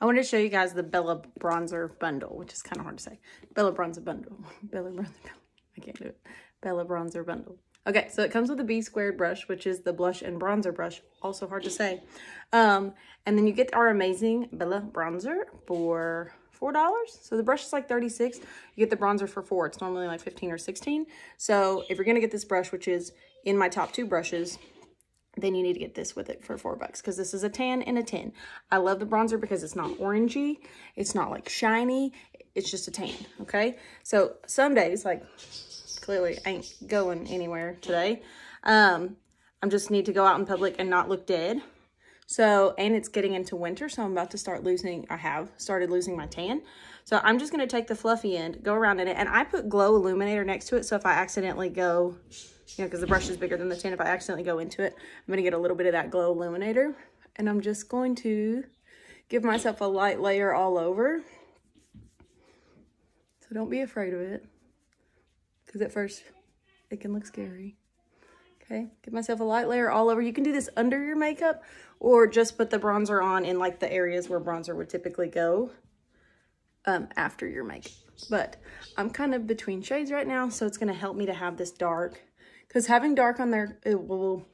I wanted to show you guys the Bella Bronzer Bundle, which is kind of hard to say. Bella Bronzer Bundle. Bella Bronzer Bundle. I can't do it. Bella Bronzer Bundle. Okay, so it comes with a B squared brush, which is the blush and bronzer brush. Also hard to say. And then you get our amazing Bella Bronzer for $4. So the brush is like $36. You get the bronzer for $4. It's normally like $15 or $16. So if you're going to get this brush, which is in my top 2 brushes, then you need to get this with it for $4 because this is a tan and a 10. I love the bronzer because it's not orangey. It's not like shiny. It's just a tan, okay? So some days, like clearly ain't going anywhere today. I just need to go out in public and not look dead. So, and it's getting into winter, so I'm about to start losing, I have started losing my tan. So I'm just going to take the fluffy end, go around in it, and I put Glow Illuminator next to it. So if I accidentally go, you know, because the brush is bigger than the tin, if I accidentally go into it, I'm going to get a little bit of that Glow Illuminator. And I'm just going to give myself a light layer all over. So don't be afraid of it, because at first it can look scary. Okay, give myself a light layer all over. You can do this under your makeup or just put the bronzer on in like the areas where bronzer would typically go after your makeup. But I'm kind of between shades right now, so it's going to help me to have this dark, because having dark on there, it will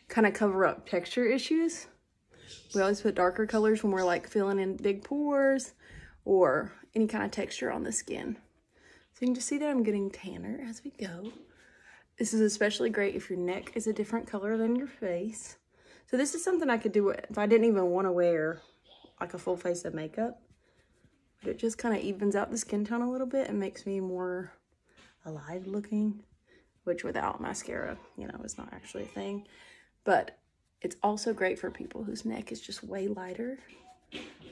kind of cover up texture issues. We always put darker colors when we're like filling in big pores or any kind of texture on the skin. So you can just see that I'm getting tanner as we go. This is especially great if your neck is a different color than your face. So this is something I could do if I didn't even want to wear like a full face of makeup. But it just kind of evens out the skin tone a little bit and makes me more alive looking, which without mascara, you know, is not actually a thing. But it's also great for people whose neck is just way lighter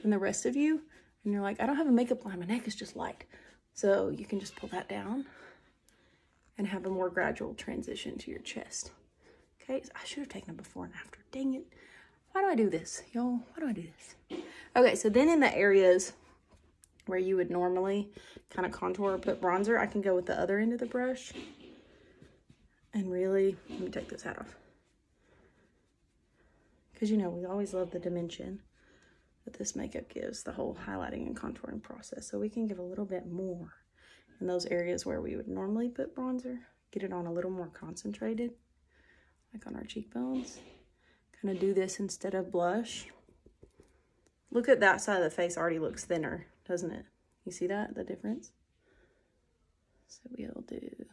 than the rest of you. And you're like, I don't have a makeup line, my neck is just light. So you can just pull that down and have a more gradual transition to your chest. Okay, so I should have taken a before and after. Dang it. Why do I do this, y'all? Why do I do this? Okay, so then in the areas where you would normally kind of contour or put bronzer, I can go with the other end of the brush and really, let me take this hat off. Because, you know, we always love the dimension that this makeup gives, the whole highlighting and contouring process. So we can give a little bit more in those areas where we would normally put bronzer, get it on a little more concentrated, like on our cheekbones. Kind of do this instead of blush. Look at that side of the face, already looks thinner, doesn't it? You see that, the difference? So we'll do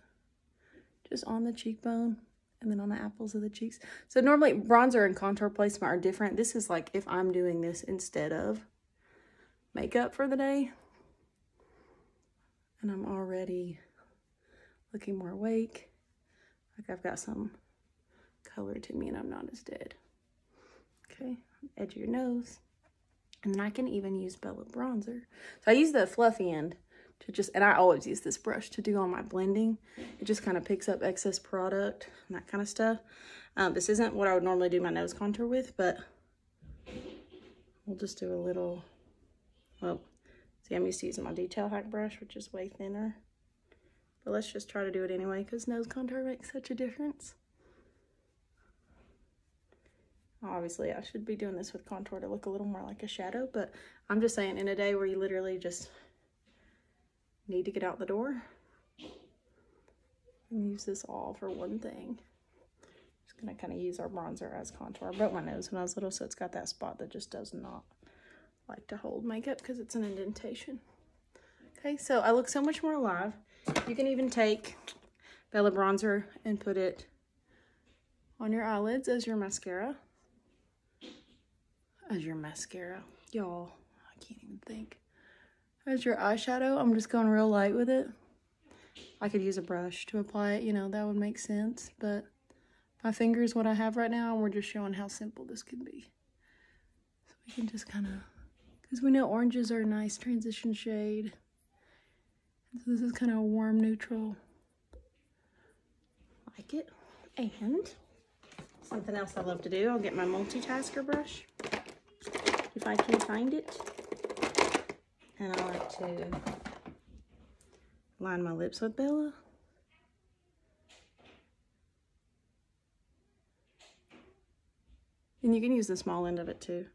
just on the cheekbone and then on the apples of the cheeks. So normally bronzer and contour placement are different. This is like if I'm doing this instead of makeup for the day. And I'm already looking more awake. Like I've got some color to me and I'm not as dead. Okay, edge of your nose. And then I can even use Bella Bronzer. So I use the fluffy end to just, and I always use this brush to do all my blending. It just kind of picks up excess product and that kind of stuff. This isn't what I would normally do my nose contour with, but we'll just do a little, well, see, I'm used to using my Detail Hack brush, which is way thinner. But let's just try to do it anyway, because nose contour makes such a difference. Obviously, I should be doing this with contour to look a little more like a shadow, but I'm just saying in a day where you literally just need to get out the door and use this all for one thing. Just gonna kind of use our bronzer as contour. I broke my nose when I was little, so it's got that spot that just does not like to hold makeup because it's an indentation. Okay, so I look so much more alive. You can even take Bella Bronzer and put it on your eyelids as your mascara. Y'all, I can't even think. As your eyeshadow, I'm just going real light with it. I could use a brush to apply it, you know, that would make sense, but my finger is what I have right now, and we're just showing how simple this can be. So we can just kind of, because we know oranges are a nice transition shade. So this is kind of a warm neutral. Like it. And something else I love to do, I'll get my multitasker brush, if I can find it. And I like to line my lips with Bella. And you can use the small end of it too.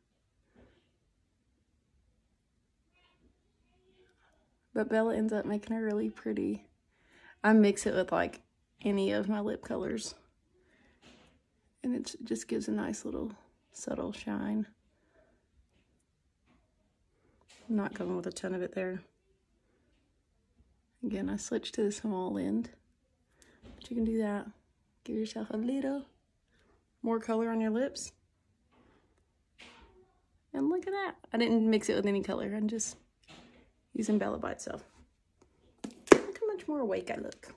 But Bella ends up making her really pretty. I mix it with like any of my lip colors. And it just gives a nice little subtle shine. I'm not going with a ton of it there. Again, I switched to the small end. But you can do that. Give yourself a little more color on your lips. And look at that. I didn't mix it with any color. I'm just using Bella by itself. Look how much more awake I look.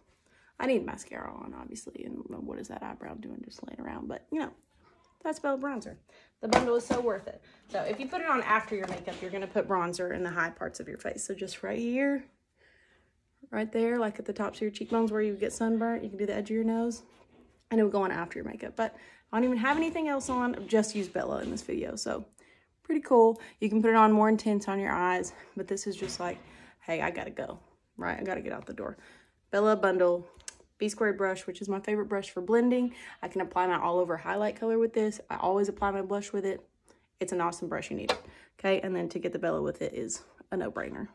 I need mascara on, obviously. And what is that eyebrow doing just laying around? But, you know, that's Bella bronzer. The bundle is so worth it. So if you put it on after your makeup, you're going to put bronzer in the high parts of your face. So just right here, right there, like at the tops of your cheekbones where you get sunburnt, you can do the edge of your nose. And it will go on after your makeup. But I don't even have anything else on. I've just used Bella in this video. So pretty cool. You can put it on more intense on your eyes. But this is just like, hey, I got to go. Right? I got to get out the door. Bella bundle. B-squared brush, which is my favorite brush for blending. I can apply my all over highlight color with this. I always apply my blush with it. It's an awesome brush. You need it. Okay, and then to get the Bella with it is a no-brainer.